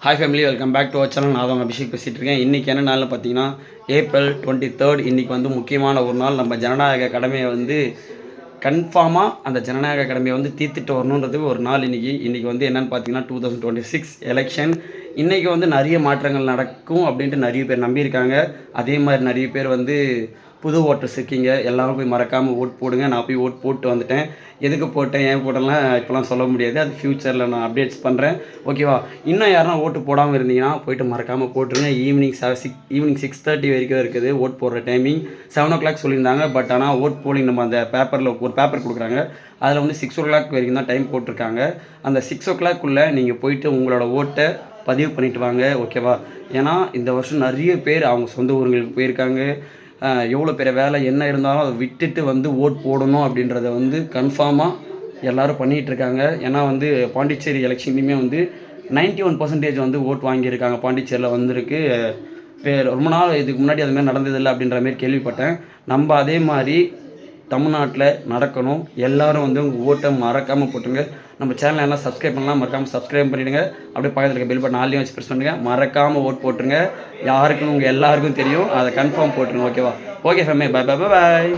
Hi family, welcome back to our channel. நான் தான் அபிஷேக் பேசிகிட்டு இருக்கேன். இன்றைக்கி என்ன நாள்னு பார்த்தீங்கன்னா April 23. இன்றைக்கி வந்து முக்கியமான ஒரு நாள். நம்ம ஜனநாயக கடமையை வந்து கன்ஃபார்மாக அந்த ஜனநாயக கடமையை வந்து தீர்த்துட்டு வரணுன்றதுக்கு ஒரு நாள் இன்றைக்கி வந்து என்னென்னு பார்த்தீங்கன்னா 2026 எலெக்ஷன். இன்றைக்கி வந்து நிறைய மாற்றங்கள் நடக்கும் அப்படின்ட்டு நிறைய பேர் நம்பியிருக்காங்க. அதே மாதிரி நிறைய பேர் வந்து புது ஓட்டர்ஸ் இருக்கீங்க, எல்லோரும் போய் மறக்காமல் ஓட் போடுங்க. நான் போய் ஓட் போட்டு வந்துட்டேன். எதுக்கு போட்டேன், ஏன் போட்டேன்லாம் இப்போலாம் சொல்ல முடியாது. அது ஃப்யூச்சரில் நான் அப்டேட்ஸ் பண்ணுறேன், ஓகேவா? இன்னும் யாருன்னா ஓட்டு போடாமல் இருந்தீங்கன்னா போய்ட்டு மறக்காமல் போட்டுருங்க. ஈவினிங் 6:30 வரைக்கும் இருக்குது ஓட் போடுற டைமிங். 7 o'clock சொல்லியிருந்தாங்க. பட் ஆனால் ஓட் போலிங் நம்ம அந்த பேப்பரில் ஒரு பேப்பர் கொடுக்குறாங்க, அதில் வந்து 6 o'clock வரைக்கும் தான் டைம் போட்டிருக்காங்க. அந்த 6 o'clock நீங்கள் போயிட்டு உங்களோட ஓட்டை பதிவு பண்ணிவிட்டு வாங்க, ஓகேவா? ஏன்னா இந்த வருஷம் நிறைய பேர் அவங்க சொந்த ஊர்களுக்கு போயிருக்காங்க. எவ்வளோ பெரிய வேலை என்ன இருந்தாலும் அதை விட்டுட்டு வந்து ஓட் போடணும் அப்படின்றத வந்து கன்ஃபார்மாக எல்லோரும் பண்ணிகிட்ருக்காங்க. ஏன்னா வந்து பாண்டிச்சேரி எலெக்ஷன்லையுமே வந்து 91% வந்து ஓட் வாங்கியிருக்காங்க. பாண்டிச்சேரியில் வந்திருக்கு. ரொம்ப நாள் இதுக்கு முன்னாடி அதுமாதிரி நடந்ததில்லை அப்படின்ற மாதிரி கேள்விப்பட்டேன். நம்ம அதே மாதிரி தமிழ்நாட்டில் நடக்கணும். எல்லோரும் வந்து உங்கள் ஓட்டை மறக்காமல் போட்டுருங்க. நம்ம சேனலை எல்லாம் சப்ஸ்கிரைப் பண்ணலாம், மறக்காமல் சப்ஸ்கிரைப் பண்ணிவிடுங்க. அப்படியே பக்கத்தில் இருக்க பெல் பட்டன் ஆல்லையும் வச்சு ப்ரெஸ் பண்ணுங்கள். மறக்காமல் ஓட் போட்டுருங்க. யாருக்குன்னு உங்கள் எல்லாருக்கும் தெரியும், அதை கன்ஃபார்ம் போட்டுருங்க, ஓகேவா? ஓகே ஃபேமே, பை பை பை பாய்.